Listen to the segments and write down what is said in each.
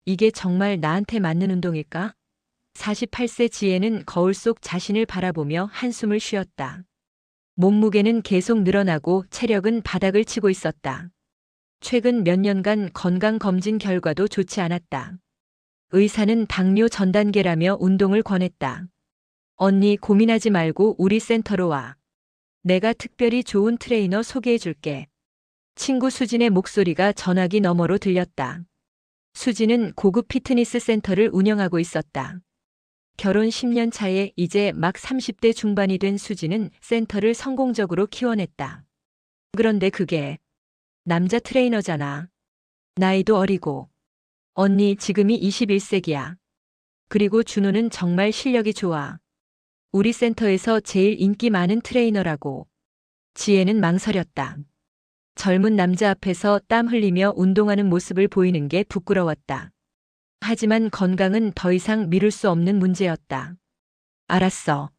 이게 정말 나한테 맞는 운동일까? 48세 지혜는 거울 속 자신을 바라보며 한숨을 쉬었다. 몸무게는 계속 늘어나고 체력은 바닥을 치고 있었다. 최근 몇 년간 건강검진 결과도 좋지 않았다. 의사는 당뇨 전 단계라며 운동을 권했다. 언니 고민하지 말고 우리 센터로 와. 내가 특별히 좋은 트레이너 소개해 줄게. 친구 수진의 목소리가 전화기 너머로 들렸다. 수진은 고급 피트니스 센터를 운영하고 있었다. 결혼 10년 차에 이제 막 30대 중반이 된 수진은 센터를 성공적으로 키워냈다. 그런데 그게 남자 트레이너잖아. 나이도 어리고. 언니 지금이 21세기야. 그리고 준호는 정말 실력이 좋아. 우리 센터에서 제일 인기 많은 트레이너라고. 지혜는 망설였다. 젊은 남자 앞에서 땀 흘리며 운동하는 모습을 보이는 게 부끄러웠다. 하지만 건강은 더 이상 미룰 수 없는 문제였다. 알았어.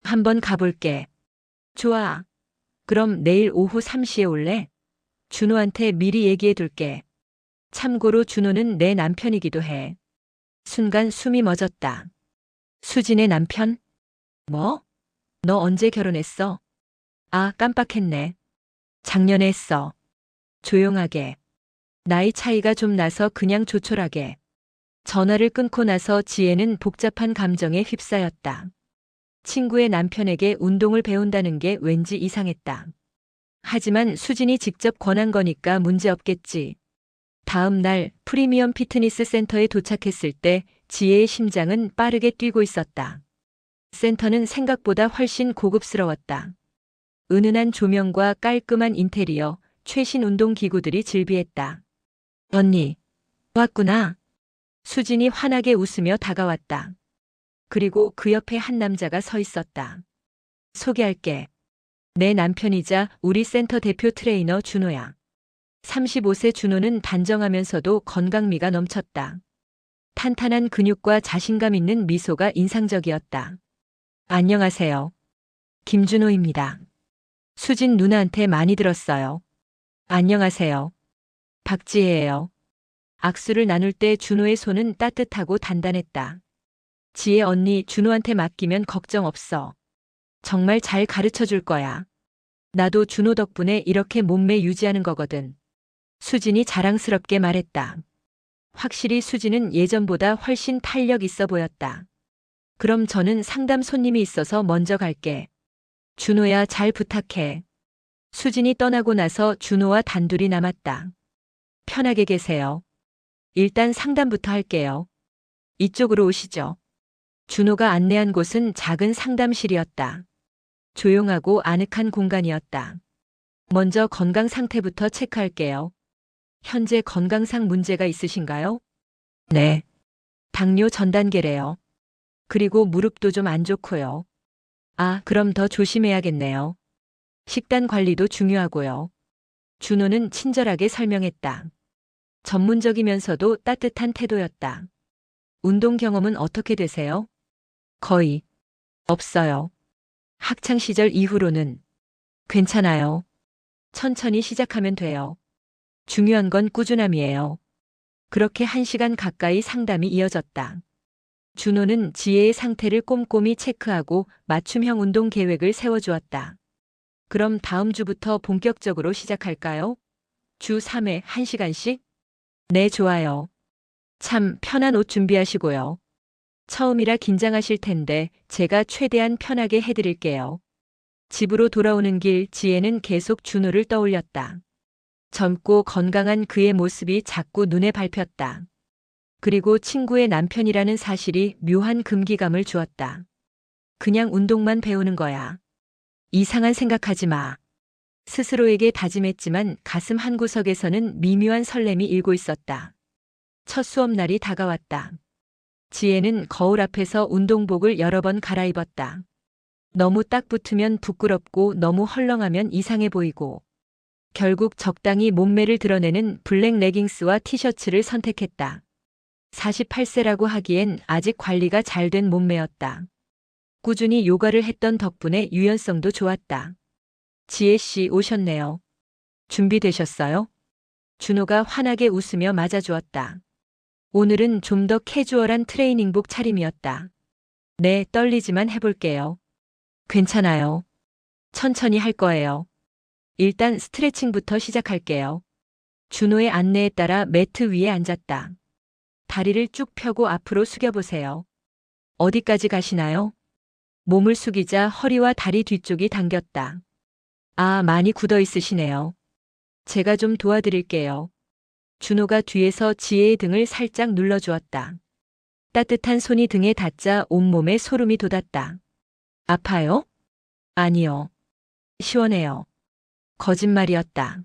한번 가볼게. 좋아. 그럼 내일 오후 3시에 올래? 준호한테 미리 얘기해 둘게. 참고로 준호는 내 남편이기도 해. 순간 숨이 멎었다. 수진의 남편? 뭐? 너 언제 결혼했어? 아, 깜빡했네. 작년에 했어. 조용하게. 나이 차이가 좀 나서 그냥 조촐하게. 전화를 끊고 나서 지혜는 복잡한 감정에 휩싸였다. 친구의 남편에게 운동을 배운다는 게 왠지 이상했다. 하지만 수진이 직접 권한 거니까 문제없겠지. 다음 날 프리미엄 피트니스 센터에 도착했을 때 지혜의 심장은 빠르게 뛰고 있었다. 센터는 생각보다 훨씬 고급스러웠다. 은은한 조명과 깔끔한 인테리어, 최신 운동 기구들이 즐비했다. 언니, 왔구나. 수진이 환하게 웃으며 다가왔다. 그리고 그 옆에 한 남자가 서 있었다. 소개할게. 내 남편이자 우리 센터 대표 트레이너 준호야. 35세 준호는 단정하면서도 건강미가 넘쳤다. 탄탄한 근육과 자신감 있는 미소가 인상적이었다. 안녕하세요. 김준호입니다. 수진 누나한테 많이 들었어요. 안녕하세요. 박지혜예요. 악수를 나눌 때 준호의 손은 따뜻하고 단단했다. 지혜 언니 준호한테 맡기면 걱정 없어. 정말 잘 가르쳐 줄 거야. 나도 준호 덕분에 이렇게 몸매 유지하는 거거든. 수진이 자랑스럽게 말했다. 확실히 수진은 예전보다 훨씬 탄력 있어 보였다. 그럼 저는 상담 손님이 있어서 먼저 갈게. 준호야 잘 부탁해. 수진이 떠나고 나서 준호와 단둘이 남았다. 편하게 계세요. 일단 상담부터 할게요. 이쪽으로 오시죠. 준호가 안내한 곳은 작은 상담실이었다. 조용하고 아늑한 공간이었다. 먼저 건강 상태부터 체크할게요. 현재 건강상 문제가 있으신가요? 네. 당뇨 전 단계래요. 그리고 무릎도 좀 안 좋고요. 아, 그럼 더 조심해야겠네요. 식단 관리도 중요하고요. 준호는 친절하게 설명했다. 전문적이면서도 따뜻한 태도였다. 운동 경험은 어떻게 되세요? 거의 없어요. 학창 시절 이후로는 괜찮아요. 천천히 시작하면 돼요. 중요한 건 꾸준함이에요. 그렇게 1시간 가까이 상담이 이어졌다. 준호는 지혜의 상태를 꼼꼼히 체크하고 맞춤형 운동 계획을 세워주었다. 그럼 다음 주부터 본격적으로 시작할까요? 주 3회 1시간씩? 네, 좋아요. 참 편한 옷 준비하시고요. 처음이라 긴장하실 텐데 제가 최대한 편하게 해드릴게요. 집으로 돌아오는 길 지혜는 계속 준호를 떠올렸다. 젊고 건강한 그의 모습이 자꾸 눈에 밟혔다. 그리고 친구의 남편이라는 사실이 묘한 금기감을 주었다. 그냥 운동만 배우는 거야. 이상한 생각하지 마. 스스로에게 다짐했지만 가슴 한구석에서는 미묘한 설렘이 일고 있었다. 첫 수업날이 다가왔다. 지혜는 거울 앞에서 운동복을 여러 번 갈아입었다. 너무 딱 붙으면 부끄럽고 너무 헐렁하면 이상해 보이고 결국 적당히 몸매를 드러내는 블랙 레깅스와 티셔츠를 선택했다. 48세라고 하기엔 아직 관리가 잘 된 몸매였다. 꾸준히 요가를 했던 덕분에 유연성도 좋았다. 지혜 씨 오셨네요. 준비되셨어요? 준호가 환하게 웃으며 맞아주었다. 오늘은 좀 더 캐주얼한 트레이닝복 차림이었다. 네, 떨리지만 해볼게요. 괜찮아요. 천천히 할 거예요. 일단 스트레칭부터 시작할게요. 준호의 안내에 따라 매트 위에 앉았다. 다리를 쭉 펴고 앞으로 숙여보세요. 어디까지 가시나요? 몸을 숙이자 허리와 다리 뒤쪽이 당겼다. 아, 많이 굳어 있으시네요. 제가 좀 도와드릴게요. 준호가 뒤에서 지혜의 등을 살짝 눌러주었다. 따뜻한 손이 등에 닿자 온몸에 소름이 돋았다. 아파요? 아니요. 시원해요. 거짓말이었다.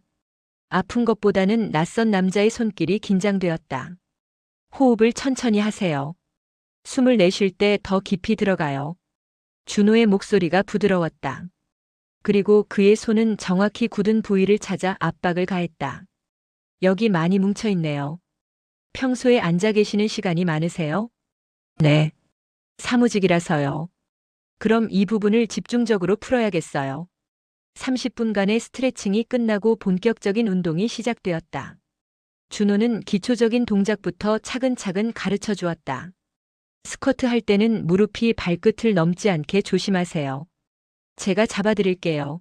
아픈 것보다는 낯선 남자의 손길이 긴장되었다. 호흡을 천천히 하세요. 숨을 내쉴 때 더 깊이 들어가요. 준호의 목소리가 부드러웠다. 그리고 그의 손은 정확히 굳은 부위를 찾아 압박을 가했다. 여기 많이 뭉쳐있네요. 평소에 앉아 계시는 시간이 많으세요? 네. 사무직이라서요. 그럼 이 부분을 집중적으로 풀어야겠어요. 30분간의 스트레칭이 끝나고 본격적인 운동이 시작되었다. 준호는 기초적인 동작부터 차근차근 가르쳐 주었다. 스쿼트 할 때는 무릎이 발끝을 넘지 않게 조심하세요. 제가 잡아드릴게요.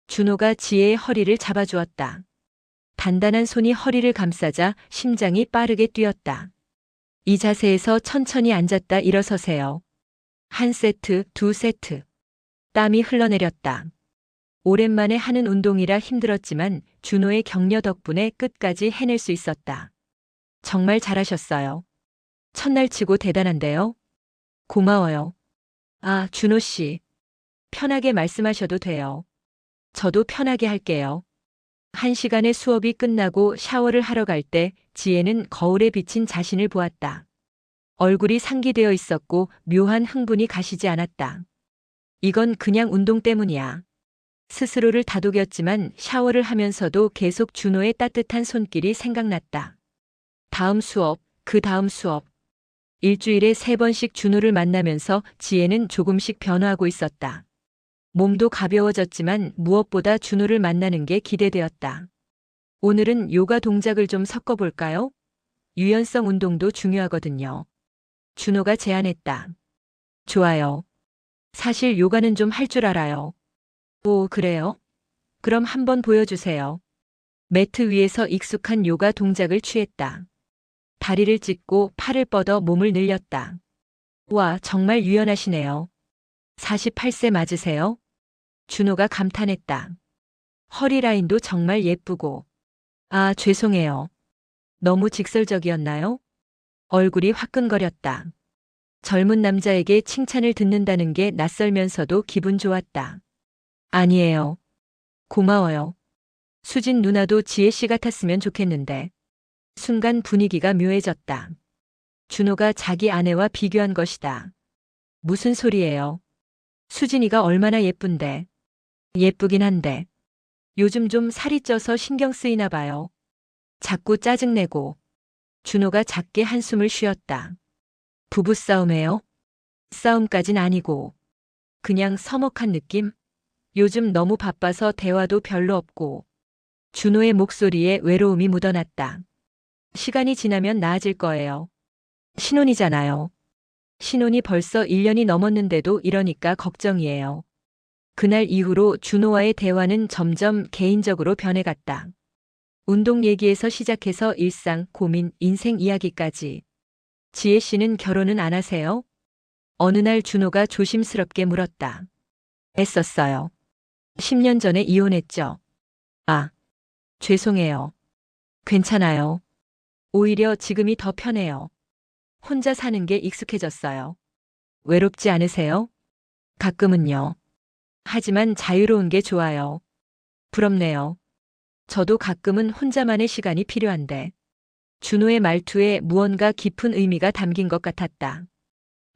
준호가 지혜의 허리를 잡아주었다. 단단한 손이 허리를 감싸자 심장이 빠르게 뛰었다. 이 자세에서 천천히 앉았다 일어서세요. 한 세트, 두 세트. 땀이 흘러내렸다. 오랜만에 하는 운동이라 힘들었지만 준호의 격려 덕분에 끝까지 해낼 수 있었다. 정말 잘하셨어요. 첫날 치고 대단한데요? 고마워요. 아, 준호 씨. 편하게 말씀하셔도 돼요. 저도 편하게 할게요. 1시간의 수업이 끝나고 샤워를 하러 갈 때 지혜는 거울에 비친 자신을 보았다. 얼굴이 상기되어 있었고 묘한 흥분이 가시지 않았다. 이건 그냥 운동 때문이야. 스스로를 다독였지만 샤워를 하면서도 계속 준호의 따뜻한 손길이 생각났다. 다음 수업, 그 다음 수업. 일주일에 3번씩 준호를 만나면서 지혜는 조금씩 변화하고 있었다. 몸도 가벼워졌지만 무엇보다 준호를 만나는 게 기대되었다. 오늘은 요가 동작을 좀 섞어볼까요? 유연성 운동도 중요하거든요. 준호가 제안했다. 좋아요. 사실 요가는 좀 할 줄 알아요. 오, 그래요? 그럼 한번 보여주세요. 매트 위에서 익숙한 요가 동작을 취했다. 다리를 찢고 팔을 뻗어 몸을 늘렸다. 와, 정말 유연하시네요. 48세 맞으세요? 준호가 감탄했다. 허리 라인도 정말 예쁘고. 아, 죄송해요. 너무 직설적이었나요? 얼굴이 화끈거렸다. 젊은 남자에게 칭찬을 듣는다는 게 낯설면서도 기분 좋았다. 아니에요. 고마워요. 수진 누나도 지혜 씨 같았으면 좋겠는데. 순간 분위기가 묘해졌다. 준호가 자기 아내와 비교한 것이다. 무슨 소리예요? 수진이가 얼마나 예쁜데. 예쁘긴 한데. 요즘 좀 살이 쪄서 신경 쓰이나 봐요. 자꾸 짜증내고. 준호가 작게 한숨을 쉬었다. 부부싸움해요? 싸움까진 아니고. 그냥 서먹한 느낌? 요즘 너무 바빠서 대화도 별로 없고. 준호의 목소리에 외로움이 묻어났다. 시간이 지나면 나아질 거예요. 신혼이잖아요. 신혼이 벌써 1년이 넘었는데도 이러니까 걱정이에요. 그날 이후로 준호와의 대화는 점점 개인적으로 변해갔다. 운동 얘기에서 시작해서 일상, 고민, 인생 이야기까지. 지혜 씨는 결혼은 안 하세요? 어느 날 준호가 조심스럽게 물었다. 했었어요. 10년 전에 이혼했죠. 아, 죄송해요. 괜찮아요. 오히려 지금이 더 편해요. 혼자 사는 게 익숙해졌어요. 외롭지 않으세요? 가끔은요. 하지만 자유로운 게 좋아요. 부럽네요. 저도 가끔은 혼자만의 시간이 필요한데. 준호의 말투에 무언가 깊은 의미가 담긴 것 같았다.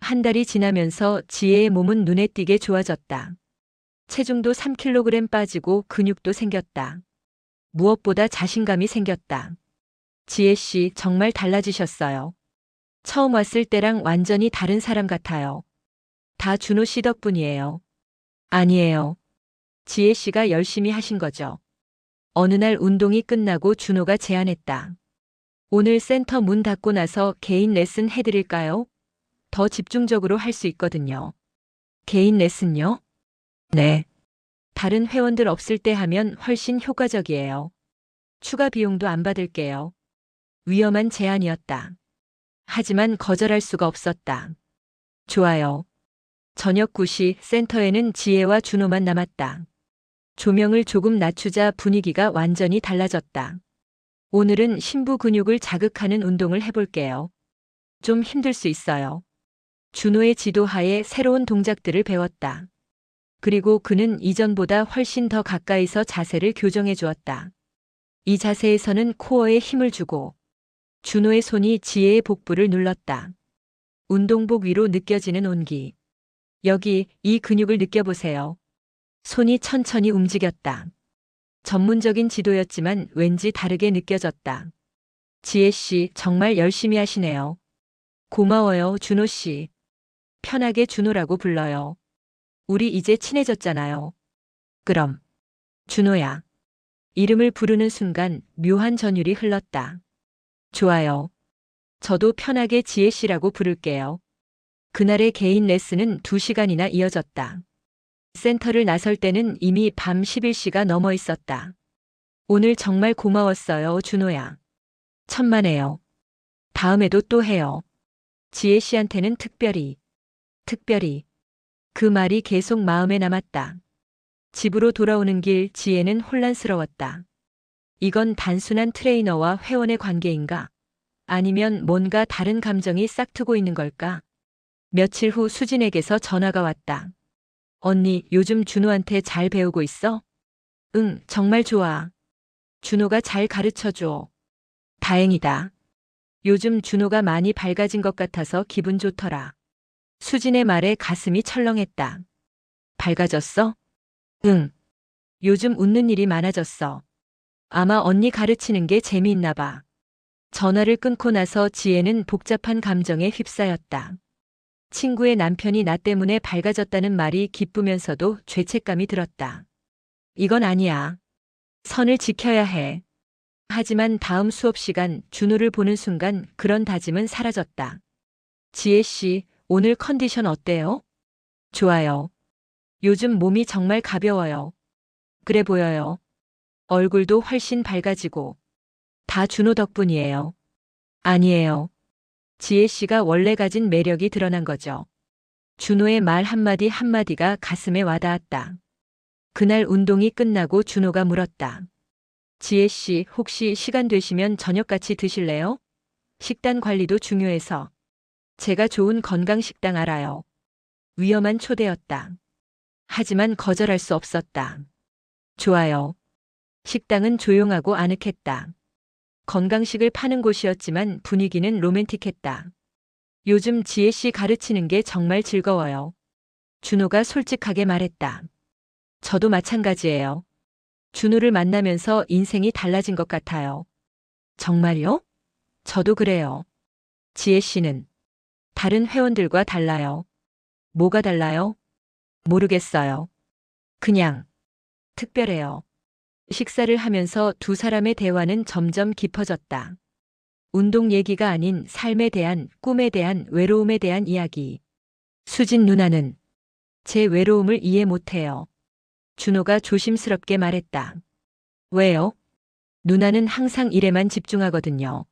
한 달이 지나면서 지혜의 몸은 눈에 띄게 좋아졌다. 체중도 3kg 빠지고 근육도 생겼다. 무엇보다 자신감이 생겼다. 지혜 씨 정말 달라지셨어요. 처음 왔을 때랑 완전히 다른 사람 같아요. 다 준호 씨 덕분이에요. 아니에요. 지혜 씨가 열심히 하신 거죠. 어느 날 운동이 끝나고 준호가 제안했다. 오늘 센터 문 닫고 나서 개인 레슨 해드릴까요? 더 집중적으로 할 수 있거든요. 개인 레슨요? 네. 다른 회원들 없을 때 하면 훨씬 효과적이에요. 추가 비용도 안 받을게요. 위험한 제안이었다. 하지만 거절할 수가 없었다. 좋아요. 저녁 9시 센터에는 지혜와 준호만 남았다. 조명을 조금 낮추자 분위기가 완전히 달라졌다. 오늘은 심부 근육을 자극하는 운동을 해볼게요. 좀 힘들 수 있어요. 준호의 지도하에 새로운 동작들을 배웠다. 그리고 그는 이전보다 훨씬 더 가까이서 자세를 교정해 주었다. 이 자세에서는 코어에 힘을 주고 준호의 손이 지혜의 복부를 눌렀다. 운동복 위로 느껴지는 온기. 여기 이 근육을 느껴보세요. 손이 천천히 움직였다. 전문적인 지도였지만 왠지 다르게 느껴졌다. 지혜 씨 정말 열심히 하시네요. 고마워요, 준호 씨. 편하게 준호라고 불러요. 우리 이제 친해졌잖아요. 그럼 준호야. 이름을 부르는 순간 묘한 전율이 흘렀다. 좋아요. 저도 편하게 지혜 씨라고 부를게요. 그날의 개인 레슨은 2시간이나 이어졌다. 센터를 나설 때는 이미 밤 11시가 넘어 있었다. 오늘 정말 고마웠어요, 준호야. 천만에요. 다음에도 또 해요. 지혜 씨한테는 특별히. 그 말이 계속 마음에 남았다. 집으로 돌아오는 길 지혜는 혼란스러웠다. 이건 단순한 트레이너와 회원의 관계인가? 아니면 뭔가 다른 감정이 싹트고 있는 걸까? 며칠 후 수진에게서 전화가 왔다. 언니, 요즘 준호한테 잘 배우고 있어? 응, 정말 좋아. 준호가 잘 가르쳐줘. 다행이다. 요즘 준호가 많이 밝아진 것 같아서 기분 좋더라. 수진의 말에 가슴이 철렁했다. 밝아졌어? 응. 요즘 웃는 일이 많아졌어. 아마 언니 가르치는 게 재미있나 봐. 전화를 끊고 나서 지혜는 복잡한 감정에 휩싸였다. 친구의 남편이 나 때문에 밝아졌다는 말이 기쁘면서도 죄책감이 들었다. 이건 아니야. 선을 지켜야 해. 하지만 다음 수업 시간 준호를 보는 순간 그런 다짐은 사라졌다. 지혜 씨, 오늘 컨디션 어때요? 좋아요. 요즘 몸이 정말 가벼워요. 그래 보여요. 얼굴도 훨씬 밝아지고. 다 준호 덕분이에요. 아니에요. 지혜 씨가 원래 가진 매력이 드러난 거죠. 준호의 말 한마디 한마디가 가슴에 와닿았다. 그날 운동이 끝나고 준호가 물었다. 지혜 씨, 혹시 시간 되시면 저녁 같이 드실래요? 식단 관리도 중요해서. 제가 좋은 건강 식당 알아요. 위험한 초대였다. 하지만 거절할 수 없었다. 좋아요. 식당은 조용하고 아늑했다. 건강식을 파는 곳이었지만 분위기는 로맨틱했다. 요즘 지혜 씨 가르치는 게 정말 즐거워요. 준호가 솔직하게 말했다. 저도 마찬가지예요. 준호를 만나면서 인생이 달라진 것 같아요. 정말요? 저도 그래요. 지혜 씨는 다른 회원들과 달라요. 뭐가 달라요? 모르겠어요. 그냥 특별해요. 식사를 하면서 두 사람의 대화는 점점 깊어졌다. 운동 얘기가 아닌 삶에 대한, 꿈에 대한, 외로움에 대한 이야기. 수진 누나는 제 외로움을 이해 못해요. 준호가 조심스럽게 말했다. 왜요? 누나는 항상 일에만 집중하거든요.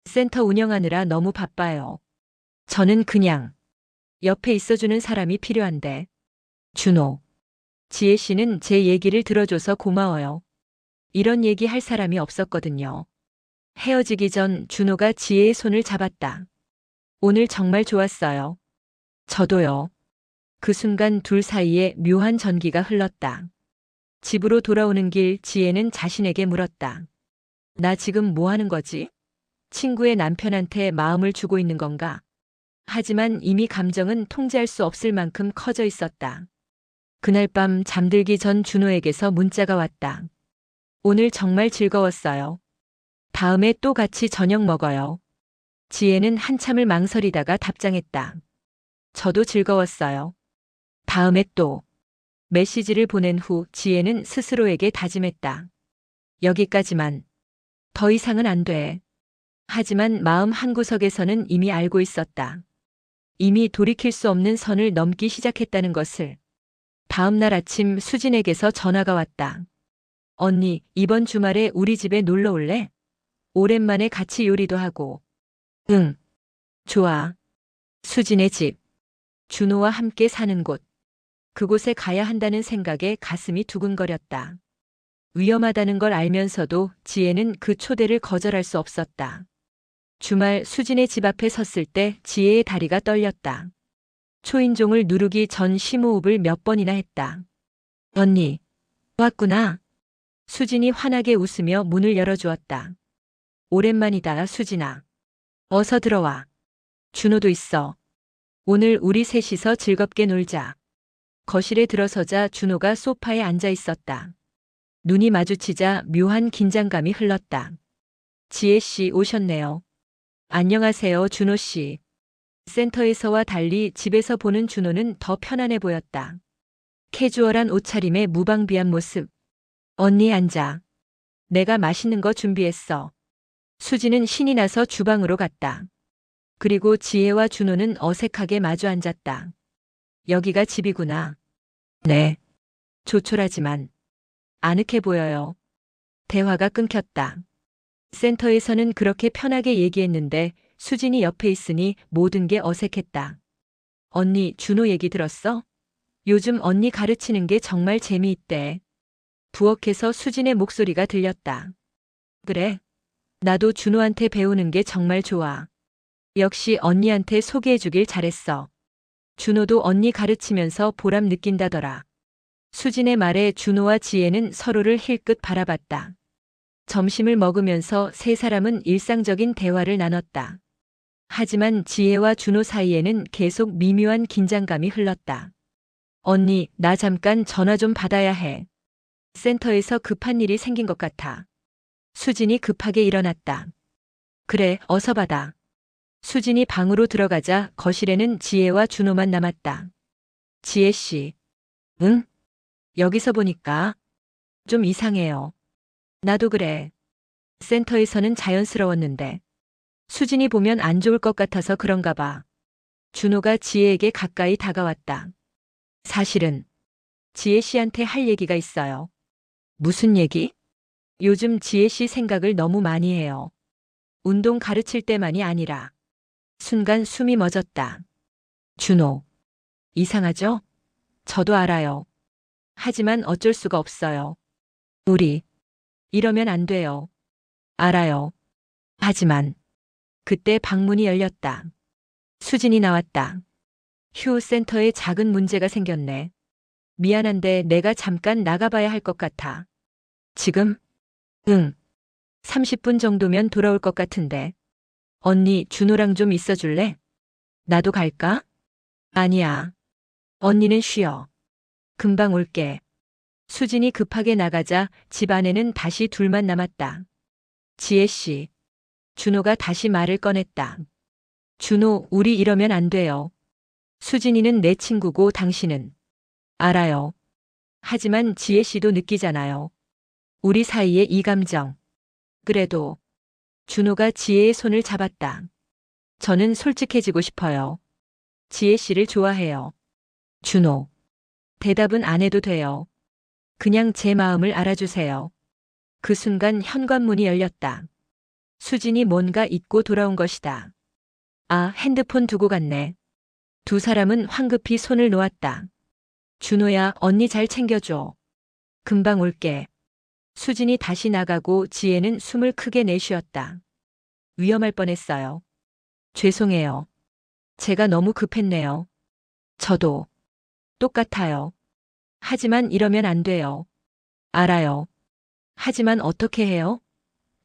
센터 운영하느라 너무 바빠요. 저는 그냥 옆에 있어주는 사람이 필요한데. 준호. 지혜 씨는 제 얘기를 들어줘서 고마워요. 이런 얘기 할 사람이 없었거든요. 헤어지기 전 준호가 지혜의 손을 잡았다. 오늘 정말 좋았어요. 저도요. 그 순간 둘 사이에 묘한 전기가 흘렀다. 집으로 돌아오는 길 지혜는 자신에게 물었다. 나 지금 뭐 하는 거지? 친구의 남편한테 마음을 주고 있는 건가? 하지만 이미 감정은 통제할 수 없을 만큼 커져 있었다. 그날 밤 잠들기 전 준호에게서 문자가 왔다. 오늘 정말 즐거웠어요. 다음에 또 같이 저녁 먹어요. 지혜는 한참을 망설이다가 답장했다. 저도 즐거웠어요. 다음에 또. 메시지를 보낸 후 지혜는 스스로에게 다짐했다. 여기까지만. 더 이상은 안 돼. 하지만 마음 한구석에서는 이미 알고 있었다. 이미 돌이킬 수 없는 선을 넘기 시작했다는 것을. 다음 날 아침 수진에게서 전화가 왔다. 언니, 이번 주말에 우리 집에 놀러 올래? 오랜만에 같이 요리도 하고. 응, 좋아. 수진의 집. 준호와 함께 사는 곳. 그곳에 가야 한다는 생각에 가슴이 두근거렸다. 위험하다는 걸 알면서도 지혜는 그 초대를 거절할 수 없었다. 주말 수진의 집 앞에 섰을 때 지혜의 다리가 떨렸다. 초인종을 누르기 전 심호흡을 몇 번이나 했다. 언니, 왔구나. 수진이 환하게 웃으며 문을 열어주었다. 오랜만이다, 수진아. 어서 들어와. 준호도 있어. 오늘 우리 셋이서 즐겁게 놀자. 거실에 들어서자 준호가 소파에 앉아 있었다. 눈이 마주치자 묘한 긴장감이 흘렀다. 지혜 씨 오셨네요. 안녕하세요, 준호 씨. 센터에서와 달리 집에서 보는 준호는 더 편안해 보였다. 캐주얼한 옷차림에 무방비한 모습. 언니 앉아. 내가 맛있는 거 준비했어. 수지는 신이 나서 주방으로 갔다. 그리고 지혜와 준호는 어색하게 마주 앉았다. 여기가 집이구나. 네. 조촐하지만 아늑해 보여요. 대화가 끊겼다. 센터에서는 그렇게 편하게 얘기했는데 수진이 옆에 있으니 모든 게 어색했다. 언니, 준호 얘기 들었어? 요즘 언니 가르치는 게 정말 재미있대. 부엌에서 수진의 목소리가 들렸다. 그래. 나도 준호한테 배우는 게 정말 좋아. 역시 언니한테 소개해주길 잘했어. 준호도 언니 가르치면서 보람 느낀다더라. 수진의 말에 준호와 지혜는 서로를 힐끗 바라봤다. 점심을 먹으면서 세 사람은 일상적인 대화를 나눴다. 하지만 지혜와 준호 사이에는 계속 미묘한 긴장감이 흘렀다. 언니, 나 잠깐 전화 좀 받아야 해. 센터에서 급한 일이 생긴 것 같아. 수진이 급하게 일어났다. 그래, 어서 받아. 수진이 방으로 들어가자 거실에는 지혜와 준호만 남았다. 지혜 씨. 응? 여기서 보니까 좀 이상해요. 나도 그래. 센터에서는 자연스러웠는데 수진이 보면 안 좋을 것 같아서 그런가 봐. 준호가 지혜에게 가까이 다가왔다. 사실은 지혜 씨한테 할 얘기가 있어요. 무슨 얘기? 요즘 지혜 씨 생각을 너무 많이 해요. 운동 가르칠 때만이 아니라. 순간 숨이 멎었다. 준호. 이상하죠? 저도 알아요. 하지만 어쩔 수가 없어요. 우리. 이러면 안 돼요. 알아요. 하지만. 그때 방문이 열렸다. 수진이 나왔다. 휴, 센터에 작은 문제가 생겼네. 미안한데 내가 잠깐 나가봐야 할 것 같아. 지금? 응. 30분 정도면 돌아올 것 같은데. 언니, 준호랑 좀 있어줄래? 나도 갈까? 아니야. 언니는 쉬어. 금방 올게. 수진이 급하게 나가자 집 안에는 다시 둘만 남았다. 지혜 씨. 준호가 다시 말을 꺼냈다. 준호, 우리 이러면 안 돼요. 수진이는 내 친구고 당신은. 알아요. 하지만 지혜 씨도 느끼잖아요. 우리 사이의 이 감정. 그래도. 준호가 지혜의 손을 잡았다. 저는 솔직해지고 싶어요. 지혜 씨를 좋아해요. 준호. 대답은 안 해도 돼요. 그냥 제 마음을 알아주세요. 그 순간 현관문이 열렸다. 수진이 뭔가 잊고 돌아온 것이다. 아, 핸드폰 두고 갔네. 두 사람은 황급히 손을 놓았다. 준호야, 언니 잘 챙겨줘. 금방 올게. 수진이 다시 나가고 지혜는 숨을 크게 내쉬었다. 위험할 뻔했어요. 죄송해요. 제가 너무 급했네요. 저도. 똑같아요. 하지만 이러면 안 돼요. 알아요. 하지만 어떻게 해요?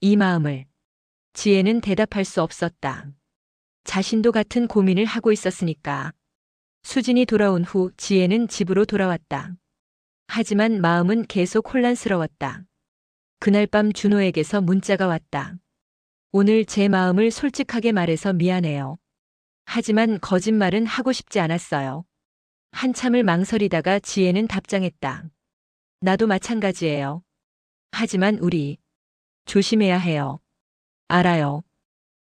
이 마음을. 지혜는 대답할 수 없었다. 자신도 같은 고민을 하고 있었으니까. 수진이 돌아온 후 지혜는 집으로 돌아왔다. 하지만 마음은 계속 혼란스러웠다. 그날 밤 준호에게서 문자가 왔다. 오늘 제 마음을 솔직하게 말해서 미안해요. 하지만 거짓말은 하고 싶지 않았어요. 한참을 망설이다가 지혜는 답장했다. 나도 마찬가지예요. 하지만 우리 조심해야 해요. 알아요.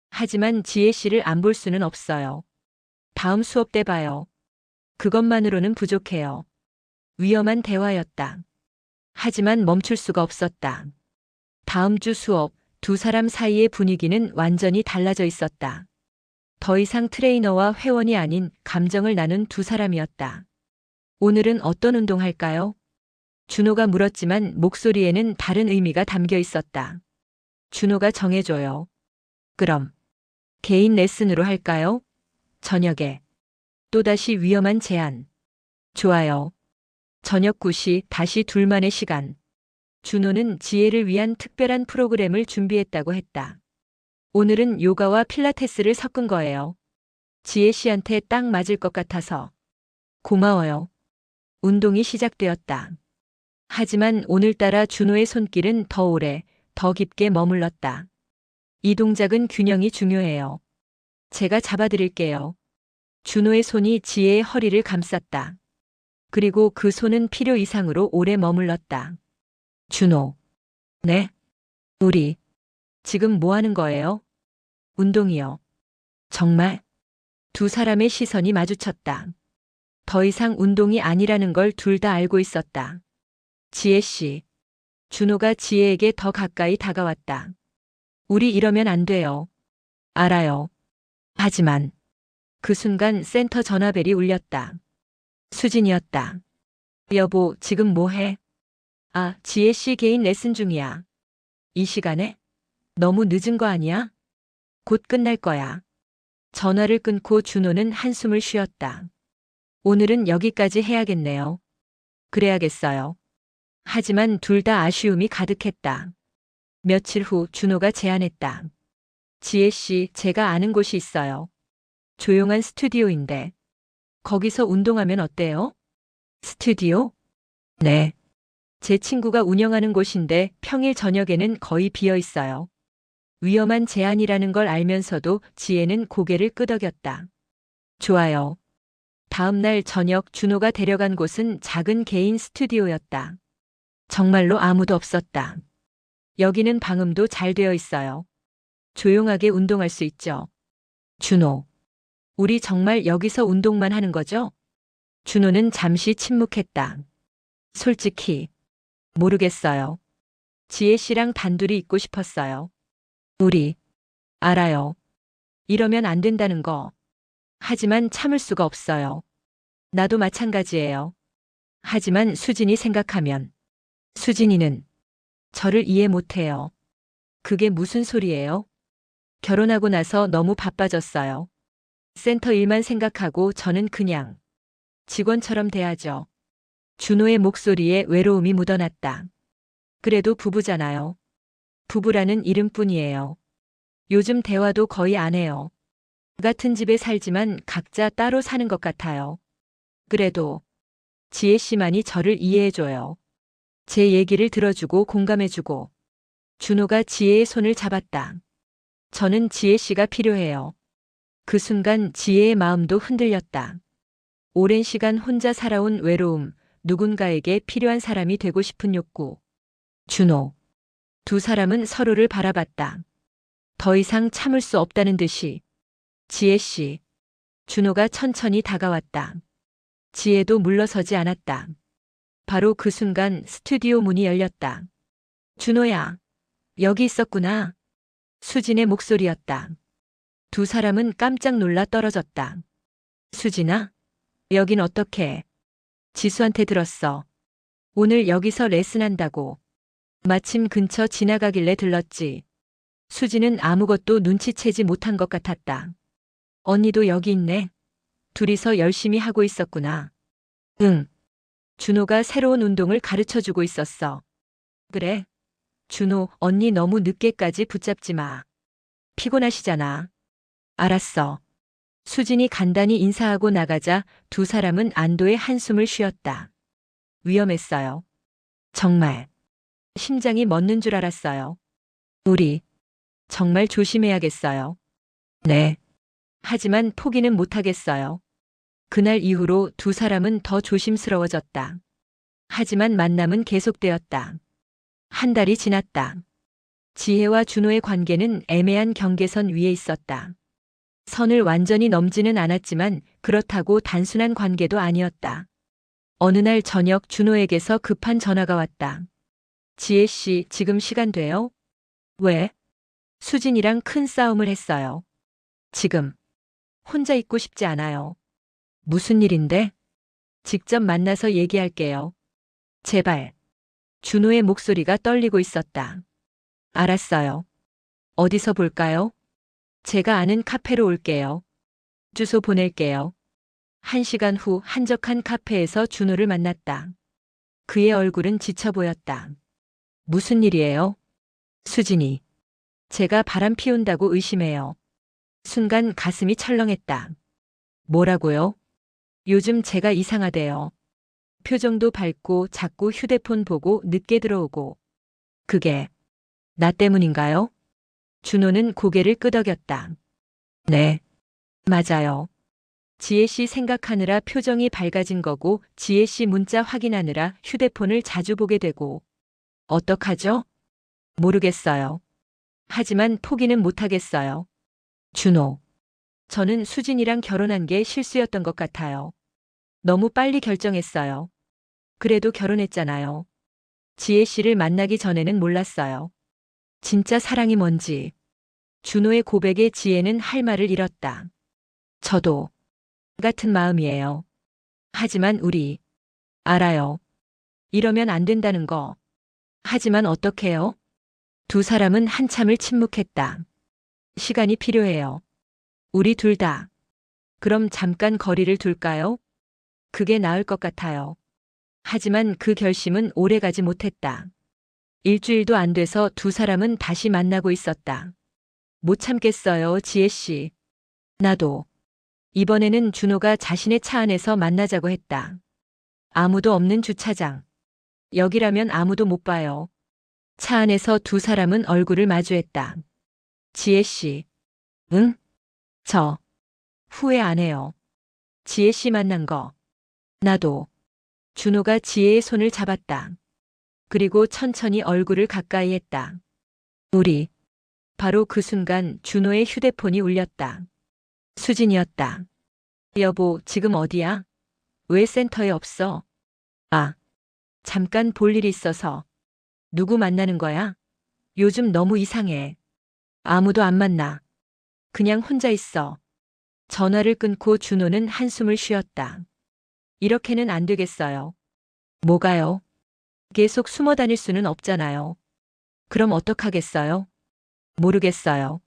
하지만 지혜 씨를 안 볼 수는 없어요. 다음 수업 때 봐요. 그것만으로는 부족해요. 위험한 대화였다. 하지만 멈출 수가 없었다. 다음 주 수업, 두 사람 사이의 분위기는 완전히 달라져 있었다. 더 이상 트레이너와 회원이 아닌 감정을 나눈 두 사람이었다. 오늘은 어떤 운동 할까요? 준호가 물었지만 목소리에는 다른 의미가 담겨 있었다. 준호가 정해줘요. 그럼 개인 레슨으로 할까요? 저녁에. 또다시 위험한 제안. 좋아요. 저녁 9시 다시 둘만의 시간. 준호는 지혜를 위한 특별한 프로그램을 준비했다고 했다. 오늘은 요가와 필라테스를 섞은 거예요. 지혜 씨한테 딱 맞을 것 같아서. 고마워요. 운동이 시작되었다. 하지만 오늘따라 준호의 손길은 더 오래, 더 깊게 머물렀다. 이 동작은 균형이 중요해요. 제가 잡아드릴게요. 준호의 손이 지혜의 허리를 감쌌다. 그리고 그 손은 필요 이상으로 오래 머물렀다. 준호. 네? 우리. 지금 뭐 하는 거예요? 운동이요. 정말? 두 사람의 시선이 마주쳤다. 더 이상 운동이 아니라는 걸 둘 다 알고 있었다. 지혜 씨. 준호가 지혜에게 더 가까이 다가왔다. 우리 이러면 안 돼요. 알아요. 하지만 그 순간 센터 전화벨이 울렸다. 수진이었다. 여보, 지금 뭐 해? 아, 지혜 씨 개인 레슨 중이야. 이 시간에? 너무 늦은 거 아니야? 곧 끝날 거야. 전화를 끊고 준호는 한숨을 쉬었다. 오늘은 여기까지 해야겠네요. 그래야겠어요. 하지만 둘 다 아쉬움이 가득했다. 며칠 후 준호가 제안했다. 지혜 씨, 제가 아는 곳이 있어요. 조용한 스튜디오인데. 거기서 운동하면 어때요? 스튜디오? 네. 제 친구가 운영하는 곳인데 평일 저녁에는 거의 비어 있어요. 위험한 제안이라는 걸 알면서도 지혜는 고개를 끄덕였다. 좋아요. 다음 날 저녁 준호가 데려간 곳은 작은 개인 스튜디오였다. 정말로 아무도 없었다. 여기는 방음도 잘 되어 있어요. 조용하게 운동할 수 있죠. 준호. 우리 정말 여기서 운동만 하는 거죠? 준호는 잠시 침묵했다. 솔직히 모르겠어요. 지혜 씨랑 단둘이 있고 싶었어요. 우리 알아요. 이러면 안 된다는 거. 하지만 참을 수가 없어요. 나도 마찬가지예요. 하지만 수진이 생각하면 수진이는 저를 이해 못해요. 그게 무슨 소리예요? 결혼하고 나서 너무 바빠졌어요. 센터 일만 생각하고 저는 그냥 직원처럼 대하죠. 준호의 목소리에 외로움이 묻어났다. 그래도 부부잖아요. 부부라는 이름뿐이에요. 요즘 대화도 거의 안 해요. 같은 집에 살지만 각자 따로 사는 것 같아요. 그래도 지혜 씨만이 저를 이해해줘요. 제 얘기를 들어주고 공감해주고. 준호가 지혜의 손을 잡았다. 저는 지혜 씨가 필요해요. 그 순간 지혜의 마음도 흔들렸다. 오랜 시간 혼자 살아온 외로움, 누군가에게 필요한 사람이 되고 싶은 욕구. 준호. 두 사람은 서로를 바라봤다. 더 이상 참을 수 없다는 듯이. 지혜 씨. 준호가 천천히 다가왔다. 지혜도 물러서지 않았다. 바로 그 순간 스튜디오 문이 열렸다. 준호야. 여기 있었구나. 수진의 목소리였다. 두 사람은 깜짝 놀라 떨어졌다. 수진아? 여긴 어떻게? 지수한테 들었어. 오늘 여기서 레슨한다고. 마침 근처 지나가길래 들렀지. 수진은 아무것도 눈치채지 못한 것 같았다. 언니도 여기 있네. 둘이서 열심히 하고 있었구나. 응. 준호가 새로운 운동을 가르쳐주고 있었어. 그래. 준호, 언니 너무 늦게까지 붙잡지 마. 피곤하시잖아. 알았어. 수진이 간단히 인사하고 나가자 두 사람은 안도의 한숨을 쉬었다. 위험했어요. 정말. 심장이 멎는 줄 알았어요. 우리 정말 조심해야겠어요. 네. 하지만 포기는 못하겠어요. 그날 이후로 두 사람은 더 조심스러워졌다. 하지만 만남은 계속되었다. 한 달이 지났다. 지혜와 준호의 관계는 애매한 경계선 위에 있었다. 선을 완전히 넘지는 않았지만 그렇다고 단순한 관계도 아니었다. 어느 날 저녁 준호에게서 급한 전화가 왔다. 지혜 씨, 지금 시간 돼요? 왜? 수진이랑 큰 싸움을 했어요. 지금. 혼자 있고 싶지 않아요. 무슨 일인데? 직접 만나서 얘기할게요. 제발. 준호의 목소리가 떨리고 있었다. 알았어요. 어디서 볼까요? 제가 아는 카페로 올게요. 주소 보낼게요. 1시간 후 한적한 카페에서 준호를 만났다. 그의 얼굴은 지쳐 보였다. 무슨 일이에요? 수진이. 제가 바람 피운다고 의심해요. 순간 가슴이 철렁했다. 뭐라고요? 요즘 제가 이상하대요. 표정도 밝고 자꾸 휴대폰 보고 늦게 들어오고. 그게 나 때문인가요? 준호는 고개를 끄덕였다. 네, 맞아요. 지혜 씨 생각하느라 표정이 밝아진 거고 지혜 씨 문자 확인하느라 휴대폰을 자주 보게 되고. 어떡하죠? 모르겠어요. 하지만 포기는 못하겠어요. 준호. 저는 수진이랑 결혼한 게 실수였던 것 같아요. 너무 빨리 결정했어요. 그래도 결혼했잖아요. 지혜 씨를 만나기 전에는 몰랐어요. 진짜 사랑이 뭔지. 준호의 고백에 지혜는 할 말을 잃었다. 저도 같은 마음이에요. 하지만 우리 알아요. 이러면 안 된다는 거. 하지만 어떡해요? 두 사람은 한참을 침묵했다. 시간이 필요해요. 우리 둘 다. 그럼 잠깐 거리를 둘까요? 그게 나을 것 같아요. 하지만 그 결심은 오래가지 못했다. 일주일도 안 돼서 두 사람은 다시 만나고 있었다. 못 참겠어요, 지혜 씨. 나도. 이번에는 준호가 자신의 차 안에서 만나자고 했다. 아무도 없는 주차장. 여기라면 아무도 못 봐요. 차 안에서 두 사람은 얼굴을 마주했다. 지혜 씨. 응? 저. 후회 안 해요. 지혜 씨 만난 거. 나도. 준호가 지혜의 손을 잡았다. 그리고 천천히 얼굴을 가까이 했다. 우리. 바로 그 순간 준호의 휴대폰이 울렸다. 수진이었다. 여보, 지금 어디야? 왜 센터에 없어? 아, 잠깐 볼 일이 있어서. 누구 만나는 거야? 요즘 너무 이상해. 아무도 안 만나. 그냥 혼자 있어. 전화를 끊고 준호는 한숨을 쉬었다. 이렇게는 안 되겠어요. 뭐가요? 계속 숨어 다닐 수는 없잖아요. 그럼 어떡하겠어요? 모르겠어요.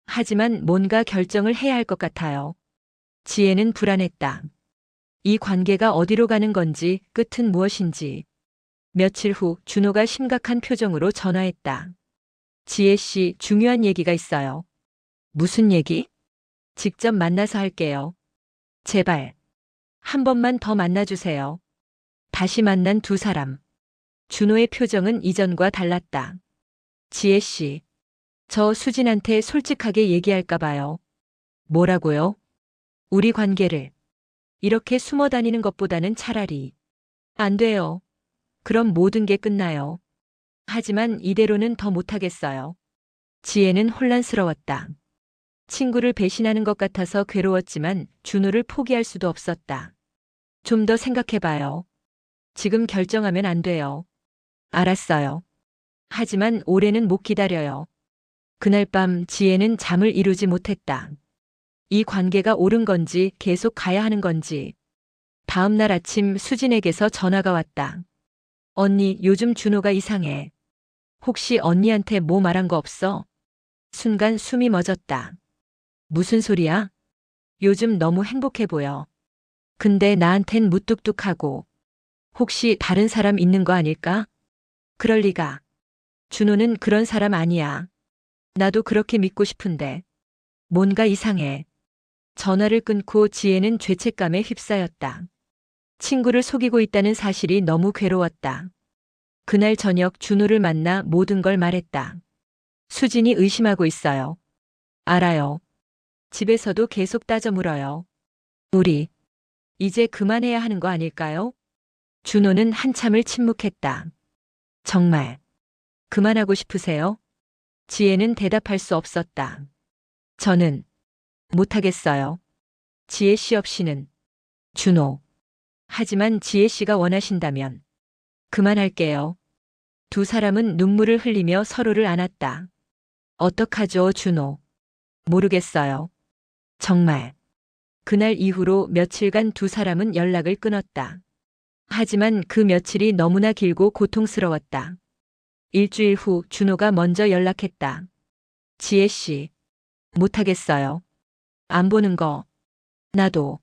하지만 뭔가 결정을 해야 할 것 같아요. 지혜는 불안했다. 이 관계가 어디로 가는 건지, 끝은 무엇인지. 며칠 후 준호가 심각한 표정으로 전화했다. 지혜 씨, 중요한 얘기가 있어요. 무슨 얘기? 직접 만나서 할게요. 제발. 한 번만 더 만나주세요. 다시 만난 두 사람. 준호의 표정은 이전과 달랐다. 지혜 씨. 저 수진한테 솔직하게 얘기할까 봐요. 뭐라고요? 우리 관계를. 이렇게 숨어 다니는 것보다는 차라리. 안 돼요. 그럼 모든 게 끝나요. 하지만 이대로는 더 못하겠어요. 지혜는 혼란스러웠다. 친구를 배신하는 것 같아서 괴로웠지만 준호를 포기할 수도 없었다. 좀 더 생각해봐요. 지금 결정하면 안 돼요. 알았어요. 하지만 올해는 못 기다려요. 그날 밤 지혜는 잠을 이루지 못했다. 이 관계가 옳은 건지 계속 가야 하는 건지. 다음 날 아침 수진에게서 전화가 왔다. 언니, 요즘 준호가 이상해. 혹시 언니한테 뭐 말한 거 없어? 순간 숨이 멎었다. 무슨 소리야? 요즘 너무 행복해 보여. 근데 나한텐 무뚝뚝하고. 혹시 다른 사람 있는 거 아닐까? 그럴 리가. 준호는 그런 사람 아니야. 나도 그렇게 믿고 싶은데. 뭔가 이상해. 전화를 끊고 지혜는 죄책감에 휩싸였다. 친구를 속이고 있다는 사실이 너무 괴로웠다. 그날 저녁 준호를 만나 모든 걸 말했다. 수진이 의심하고 있어요. 알아요. 집에서도 계속 따져 물어요. 우리 이제 그만해야 하는 거 아닐까요? 준호는 한참을 침묵했다. 정말 그만하고 싶으세요? 지혜는 대답할 수 없었다. 저는 못하겠어요. 지혜 씨 없이는. 준호. 하지만 지혜 씨가 원하신다면 그만할게요. 두 사람은 눈물을 흘리며 서로를 안았다. 어떡하죠, 준호? 모르겠어요. 정말. 그날 이후로 며칠간 두 사람은 연락을 끊었다. 하지만 그 며칠이 너무나 길고 고통스러웠다. 일주일 후 준호가 먼저 연락했다. 지혜 씨. 못하겠어요. 안 보는 거. 나도.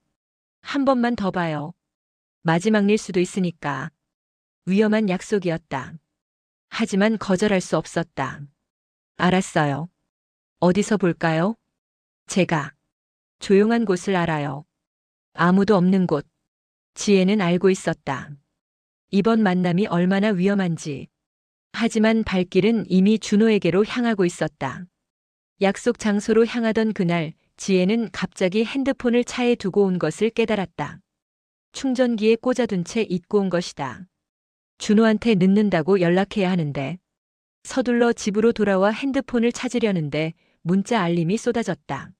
한 번만 더 봐요. 마지막일 수도 있으니까. 위험한 약속이었다. 하지만 거절할 수 없었다. 알았어요. 어디서 볼까요? 제가 조용한 곳을 알아요. 아무도 없는 곳. 지혜는 알고 있었다. 이번 만남이 얼마나 위험한지. 하지만 발길은 이미 준호에게로 향하고 있었다. 약속 장소로 향하던 그날, 지혜는 갑자기 핸드폰을 차에 두고 온 것을 깨달았다. 충전기에 꽂아둔 채 잊고 온 것이다. 준호한테 늦는다고 연락해야 하는데. 서둘러 집으로 돌아와 핸드폰을 찾으려는데 문자 알림이 쏟아졌다.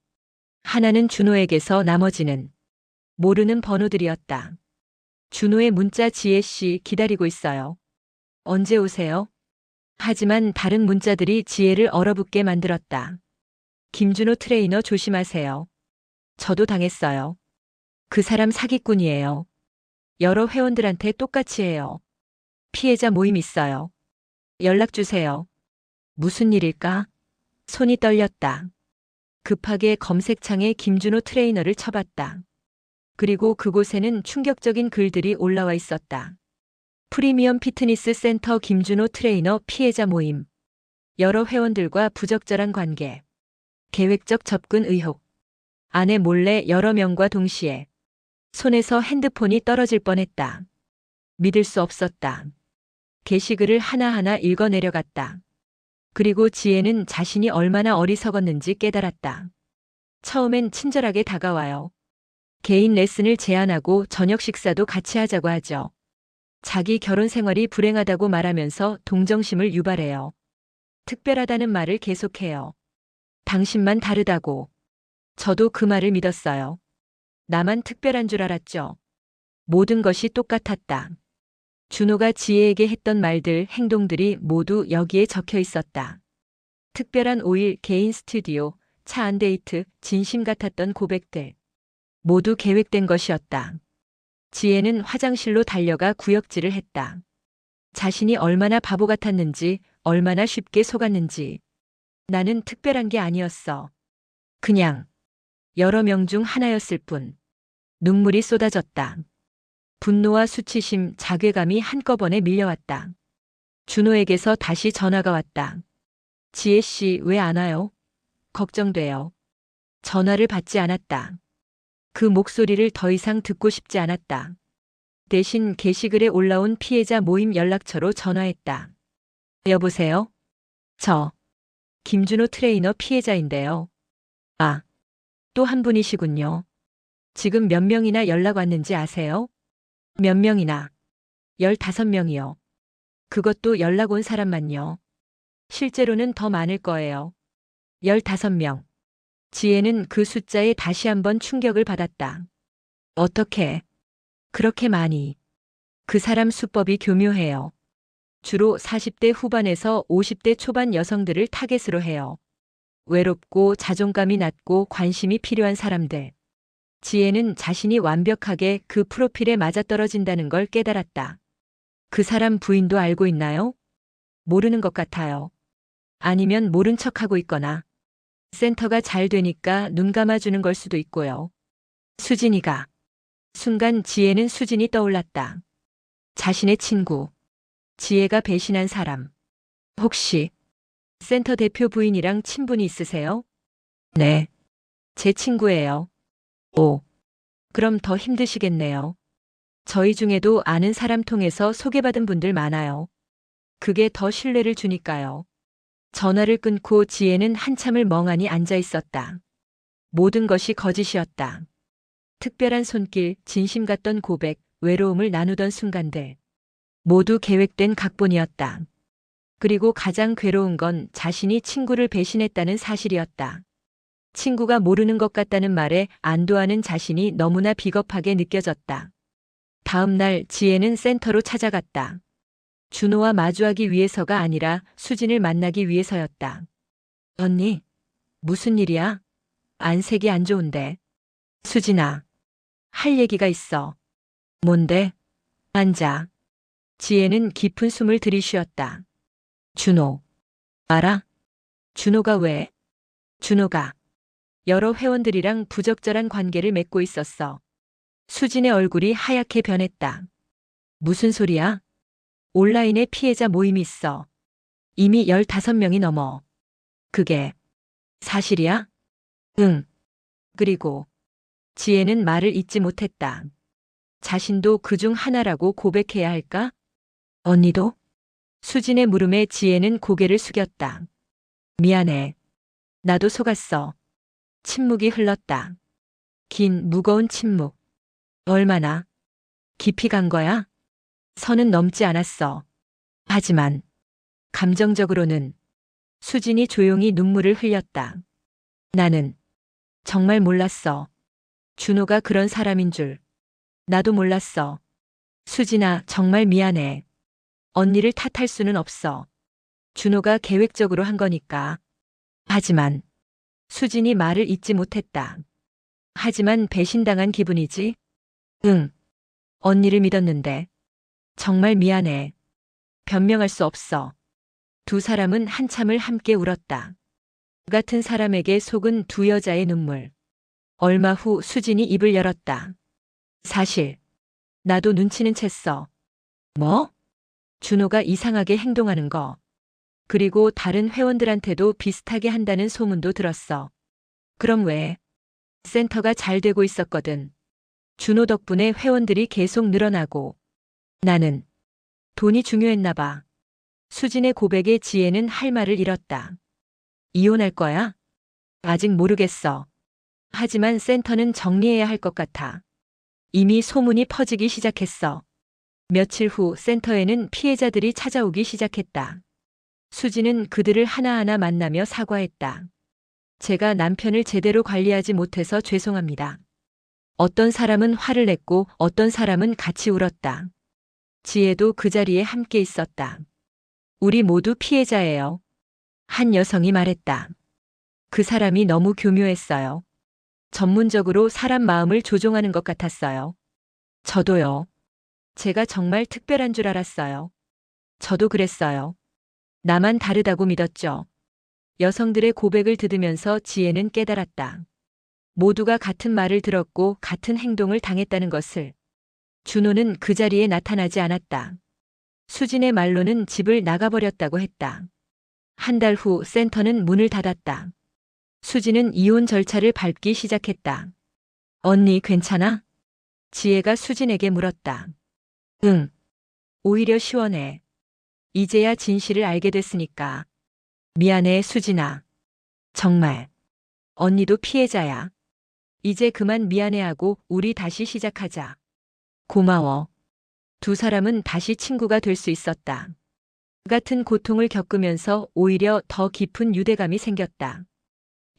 하나는 준호에게서, 나머지는 모르는 번호들이었다. 준호의 문자. 지혜 씨 기다리고 있어요. 언제 오세요? 하지만 다른 문자들이 지혜를 얼어붙게 만들었다. 김준호 트레이너 조심하세요. 저도 당했어요. 그 사람 사기꾼이에요. 여러 회원들한테 똑같이 해요. 피해자 모임 있어요. 연락 주세요. 무슨 일일까? 손이 떨렸다. 급하게 검색창에 김준호 트레이너를 쳐봤다. 그리고 그곳에는 충격적인 글들이 올라와 있었다. 프리미엄 피트니스 센터 김준호 트레이너 피해자 모임. 여러 회원들과 부적절한 관계. 계획적 접근 의혹. 아내 몰래 여러 명과 동시에. 손에서 핸드폰이 떨어질 뻔했다. 믿을 수 없었다. 게시글을 하나하나 읽어 내려갔다. 그리고 지혜는 자신이 얼마나 어리석었는지 깨달았다. 처음엔 친절하게 다가와요. 개인 레슨을 제안하고 저녁 식사도 같이 하자고 하죠. 자기 결혼 생활이 불행하다고 말하면서 동정심을 유발해요. 특별하다는 말을 계속해요. 당신만 다르다고. 저도 그 말을 믿었어요. 나만 특별한 줄 알았죠. 모든 것이 똑같았다. 준호가 지혜에게 했던 말들, 행동들이 모두 여기에 적혀 있었다. 특별한 5일 개인 스튜디오, 차 안 데이트, 진심 같았던 고백들. 모두 계획된 것이었다. 지혜는 화장실로 달려가 구역질을 했다. 자신이 얼마나 바보 같았는지, 얼마나 쉽게 속았는지. 나는 특별한 게 아니었어. 그냥 여러 명 중 하나였을 뿐. 눈물이 쏟아졌다. 분노와 수치심, 자괴감이 한꺼번에 밀려왔다. 준호에게서 다시 전화가 왔다. 지혜 씨 왜 안 와요? 걱정돼요. 전화를 받지 않았다. 그 목소리를 더 이상 듣고 싶지 않았다. 대신 게시글에 올라온 피해자 모임 연락처로 전화했다. 여보세요? 저 김준호 트레이너 피해자인데요. 아, 또 한 분이시군요. 지금 몇 명이나 연락 왔는지 아세요? 몇 명이나? 15명이요. 그것도 연락 온 사람만요. 실제로는 더 많을 거예요. 15명. 지혜는 그 숫자에 다시 한번 충격을 받았다. 어떻게 그렇게 많이? 그 사람 수법이 교묘해요. 주로 40대 후반에서 50대 초반 여성들을 타겟으로 해요. 외롭고 자존감이 낮고 관심이 필요한 사람들. 지혜는 자신이 완벽하게 그 프로필에 맞아떨어진다는 걸 깨달았다. 그 사람 부인도 알고 있나요? 모르는 것 같아요. 아니면 모른 척하고 있거나. 센터가 잘 되니까 눈 감아주는 걸 수도 있고요. 수진이가. 순간 지혜는 수진이 떠올랐다. 자신의 친구. 지혜가 배신한 사람. 혹시 센터 대표 부인이랑 친분이 있으세요? 네. 제 친구예요. 오. 그럼 더 힘드시겠네요. 저희 중에도 아는 사람 통해서 소개받은 분들 많아요. 그게 더 신뢰를 주니까요. 전화를 끊고 지혜는 한참을 멍하니 앉아 있었다. 모든 것이 거짓이었다. 특별한 손길, 진심 같던 고백, 외로움을 나누던 순간들. 모두 계획된 각본이었다. 그리고 가장 괴로운 건 자신이 친구를 배신했다는 사실이었다. 친구가 모르는 것 같다는 말에 안도하는 자신이 너무나 비겁하게 느껴졌다. 다음 날 지혜는 센터로 찾아갔다. 준호와 마주하기 위해서가 아니라 수진을 만나기 위해서였다. 언니, 무슨 일이야? 안색이 안 좋은데. 수진아, 할 얘기가 있어. 뭔데? 앉아. 지혜는 깊은 숨을 들이쉬었다. 준호. 알아? 준호가 왜? 준호가 여러 회원들이랑 부적절한 관계를 맺고 있었어. 수진의 얼굴이 하얗게 변했다. 무슨 소리야? 온라인에 피해자 모임이 있어. 이미 15명이 넘어. 그게 사실이야? 응. 그리고 지혜는 말을 잇지 못했다. 자신도 그중 하나라고 고백해야 할까? 언니도? 수진의 물음에 지혜는 고개를 숙였다. 미안해. 나도 속았어. 침묵이 흘렀다. 긴 무거운 침묵. 얼마나 깊이 간 거야? 선은 넘지 않았어. 하지만 감정적으로는 수진이 조용히 눈물을 흘렸다. 나는 정말 몰랐어. 준호가 그런 사람인 줄. 나도 몰랐어. 수진아, 정말 미안해. 언니를 탓할 수는 없어. 준호가 계획적으로 한 거니까. 하지만 수진이 말을 잇지 못했다. 하지만 배신당한 기분이지? 응. 언니를 믿었는데. 정말 미안해. 변명할 수 없어. 두 사람은 한참을 함께 울었다. 같은 사람에게 속은 두 여자의 눈물. 얼마 후 수진이 입을 열었다. 사실 나도 눈치는 챘어. 뭐? 준호가 이상하게 행동하는 거. 그리고 다른 회원들한테도 비슷하게 한다는 소문도 들었어. 그럼 왜? 센터가 잘 되고 있었거든. 준호 덕분에 회원들이 계속 늘어나고. 나는 돈이 중요했나 봐. 수진의 고백에 지혜는 할 말을 잃었다. 이혼할 거야? 아직 모르겠어. 하지만 센터는 정리해야 할 것 같아. 이미 소문이 퍼지기 시작했어. 며칠 후 센터에는 피해자들이 찾아오기 시작했다. 수진은 그들을 하나하나 만나며 사과했다. 제가 남편을 제대로 관리하지 못해서 죄송합니다. 어떤 사람은 화를 냈고 어떤 사람은 같이 울었다. 지혜도 그 자리에 함께 있었다. 우리 모두 피해자예요. 한 여성이 말했다. 그 사람이 너무 교묘했어요. 전문적으로 사람 마음을 조종하는 것 같았어요. 저도요. 제가 정말 특별한 줄 알았어요. 저도 그랬어요. 나만 다르다고 믿었죠. 여성들의 고백을 들으면서 지혜는 깨달았다. 모두가 같은 말을 들었고 같은 행동을 당했다는 것을. 준호는 그 자리에 나타나지 않았다. 수진의 말로는 집을 나가버렸다고 했다. 한 달 후 센터는 문을 닫았다. 수진은 이혼 절차를 밟기 시작했다. 언니 괜찮아? 지혜가 수진에게 물었다. 응. 오히려 시원해. 이제야 진실을 알게 됐으니까. 미안해, 수진아. 정말. 언니도 피해자야. 이제 그만 미안해하고 우리 다시 시작하자. 고마워. 두 사람은 다시 친구가 될 수 있었다. 같은 고통을 겪으면서 오히려 더 깊은 유대감이 생겼다.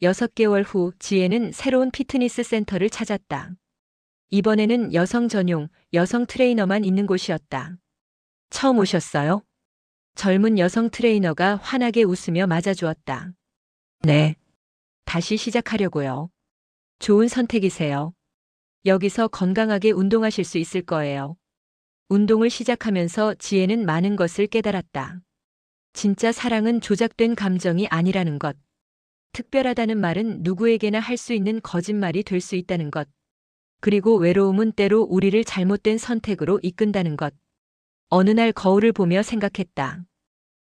6개월 후 지혜는 새로운 피트니스 센터를 찾았다. 이번에는 여성 전용, 여성 트레이너만 있는 곳이었다. 처음 오셨어요? 젊은 여성 트레이너가 환하게 웃으며 맞아주었다. 네. 다시 시작하려고요. 좋은 선택이세요. 여기서 건강하게 운동하실 수 있을 거예요. 운동을 시작하면서 지혜는 많은 것을 깨달았다. 진짜 사랑은 조작된 감정이 아니라는 것. 특별하다는 말은 누구에게나 할 수 있는 거짓말이 될 수 있다는 것. 그리고 외로움은 때로 우리를 잘못된 선택으로 이끈다는 것. 어느 날 거울을 보며 생각했다.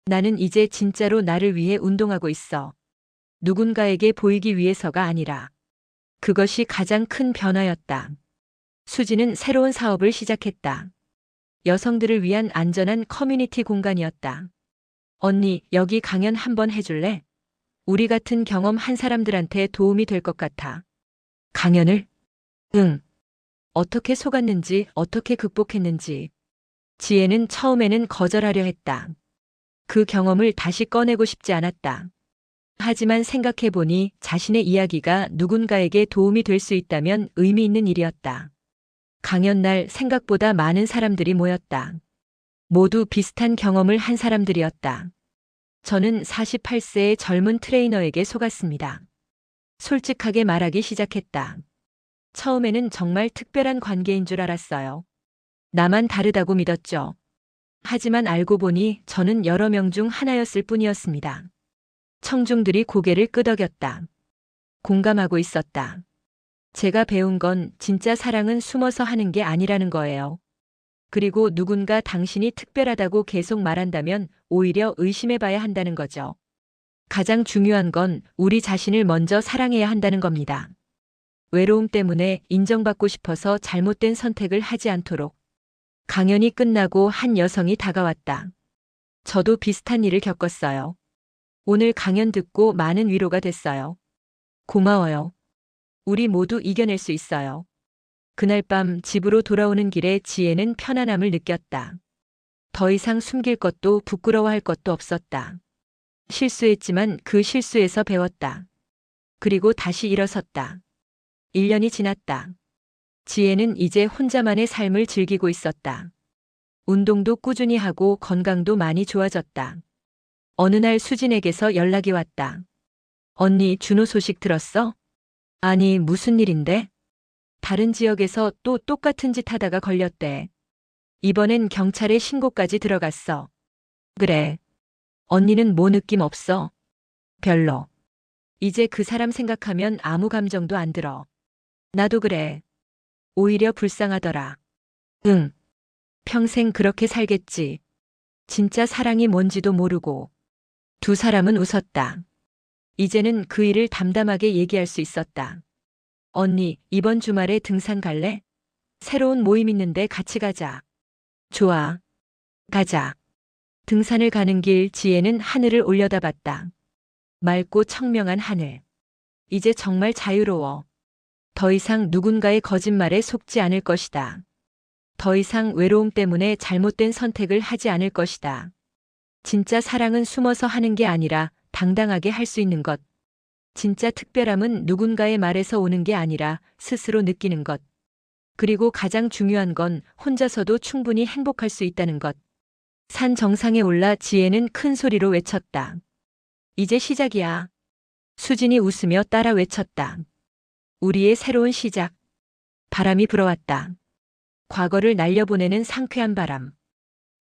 나는 이제 진짜로 나를 위해 운동하고 있어. 누군가에게 보이기 위해서가 아니라. 그것이 가장 큰 변화였다. 수지는 새로운 사업을 시작했다. 여성들을 위한 안전한 커뮤니티 공간이었다. 언니, 여기 강연 한번 해줄래? 우리 같은 경험한 사람들한테 도움이 될 것 같아. 강연을? 응. 어떻게 속았는지, 어떻게 극복했는지. 지혜는 처음에는 거절하려 했다. 그 경험을 다시 꺼내고 싶지 않았다. 하지만 생각해보니 자신의 이야기가 누군가에게 도움이 될 수 있다면 의미 있는 일이었다. 강연 날 생각보다 많은 사람들이 모였다. 모두 비슷한 경험을 한 사람들이었다. 저는 48세의 젊은 트레이너에게 속았습니다. 솔직하게 말하기 시작했다. 처음에는 정말 특별한 관계인 줄 알았어요. 나만 다르다고 믿었죠. 하지만 알고 보니 저는 여러 명 중 하나였을 뿐이었습니다. 청중들이 고개를 끄덕였다. 공감하고 있었다. 제가 배운 건 진짜 사랑은 숨어서 하는 게 아니라는 거예요. 그리고 누군가 당신이 특별하다고 계속 말한다면 오히려 의심해봐야 한다는 거죠. 가장 중요한 건 우리 자신을 먼저 사랑해야 한다는 겁니다. 외로움 때문에 인정받고 싶어서 잘못된 선택을 하지 않도록. 강연이 끝나고 한 여성이 다가왔다. 저도 비슷한 일을 겪었어요. 오늘 강연 듣고 많은 위로가 됐어요. 고마워요. 우리 모두 이겨낼 수 있어요. 그날 밤 집으로 돌아오는 길에 지혜는 편안함을 느꼈다. 더 이상 숨길 것도 부끄러워할 것도 없었다. 실수했지만 그 실수에서 배웠다. 그리고 다시 일어섰다. 1년이 지났다. 지혜는 이제 혼자만의 삶을 즐기고 있었다. 운동도 꾸준히 하고 건강도 많이 좋아졌다. 어느 날 수진에게서 연락이 왔다. 언니, 준호 소식 들었어? 아니, 무슨 일인데? 다른 지역에서 또 똑같은 짓 하다가 걸렸대. 이번엔 경찰에 신고까지 들어갔어. 그래. 언니는 뭐 느낌 없어? 별로. 이제 그 사람 생각하면 아무 감정도 안 들어. 나도 그래. 오히려 불쌍하더라. 응. 평생 그렇게 살겠지. 진짜 사랑이 뭔지도 모르고. 두 사람은 웃었다. 이제는 그 일을 담담하게 얘기할 수 있었다. 언니, 이번 주말에 등산 갈래? 새로운 모임 있는데 같이 가자. 좋아. 가자. 등산을 가는 길 지혜는 하늘을 올려다봤다. 맑고 청명한 하늘. 이제 정말 자유로워. 더 이상 누군가의 거짓말에 속지 않을 것이다. 더 이상 외로움 때문에 잘못된 선택을 하지 않을 것이다. 진짜 사랑은 숨어서 하는 게 아니라 당당하게 할 수 있는 것. 진짜 특별함은 누군가의 말에서 오는 게 아니라 스스로 느끼는 것. 그리고 가장 중요한 건 혼자서도 충분히 행복할 수 있다는 것. 산 정상에 올라 지혜는 큰 소리로 외쳤다. 이제 시작이야. 수진이 웃으며 따라 외쳤다. 우리의 새로운 시작. 바람이 불어왔다. 과거를 날려보내는 상쾌한 바람.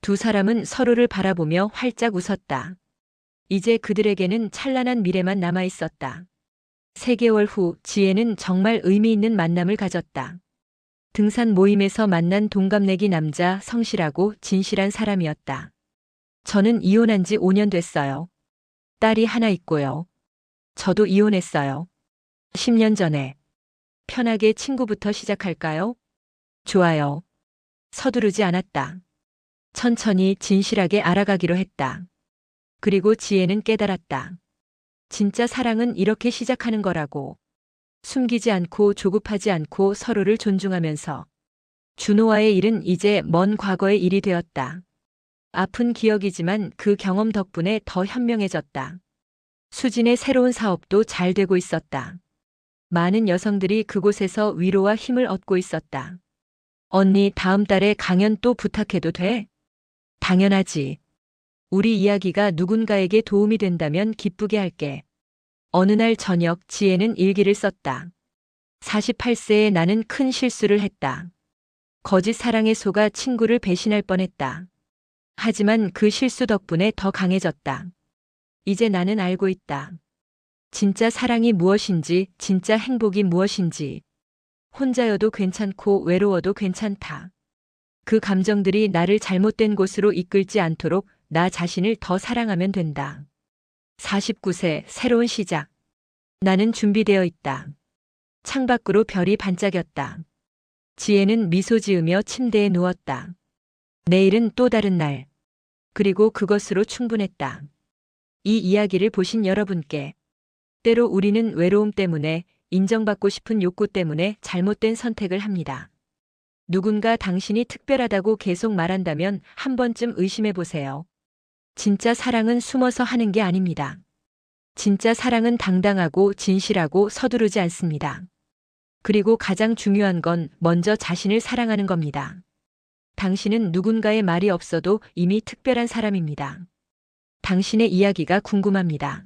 두 사람은 서로를 바라보며 활짝 웃었다. 이제 그들에게는 찬란한 미래만 남아 있었다. 3개월 후 지혜는 정말 의미 있는 만남을 가졌다. 등산 모임에서 만난 동갑내기 남자, 성실하고 진실한 사람이었다. 저는 이혼한 지 5년 됐어요. 딸이 하나 있고요. 저도 이혼했어요. 10년 전에. 편하게 친구부터 시작할까요? 좋아요. 서두르지 않았다. 천천히 진실하게 알아가기로 했다. 그리고 지혜는 깨달았다. 진짜 사랑은 이렇게 시작하는 거라고. 숨기지 않고 조급하지 않고 서로를 존중하면서. 준호와의 일은 이제 먼 과거의 일이 되었다. 아픈 기억이지만 그 경험 덕분에 더 현명해졌다. 수진의 새로운 사업도 잘 되고 있었다. 많은 여성들이 그곳에서 위로와 힘을 얻고 있었다. 언니, 다음 달에 강연 또 부탁해도 돼? 당연하지. 우리 이야기가 누군가에게 도움이 된다면 기쁘게 할게. 어느 날 저녁 지혜는 일기를 썼다. 48세의 나는 큰 실수를 했다. 거짓 사랑에 속아 친구를 배신할 뻔했다. 하지만 그 실수 덕분에 더 강해졌다. 이제 나는 알고 있다. 진짜 사랑이 무엇인지, 진짜 행복이 무엇인지. 혼자여도 괜찮고 외로워도 괜찮다. 그 감정들이 나를 잘못된 곳으로 이끌지 않도록 나 자신을 더 사랑하면 된다. 49세 새로운 시작. 나는 준비되어 있다. 창밖으로 별이 반짝였다. 지혜는 미소 지으며 침대에 누웠다. 내일은 또 다른 날. 그리고 그것으로 충분했다. 이 이야기를 보신 여러분께 때로 우리는 외로움 때문에 인정받고 싶은 욕구 때문에 잘못된 선택을 합니다. 누군가 당신이 특별하다고 계속 말한다면 한 번쯤 의심해 보세요. 진짜 사랑은 숨어서 하는 게 아닙니다. 진짜 사랑은 당당하고 진실하고 서두르지 않습니다. 그리고 가장 중요한 건 먼저 자신을 사랑하는 겁니다. 당신은 누군가의 말이 없어도 이미 특별한 사람입니다. 당신의 이야기가 궁금합니다.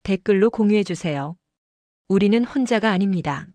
댓글로 공유해 주세요. 우리는 혼자가 아닙니다.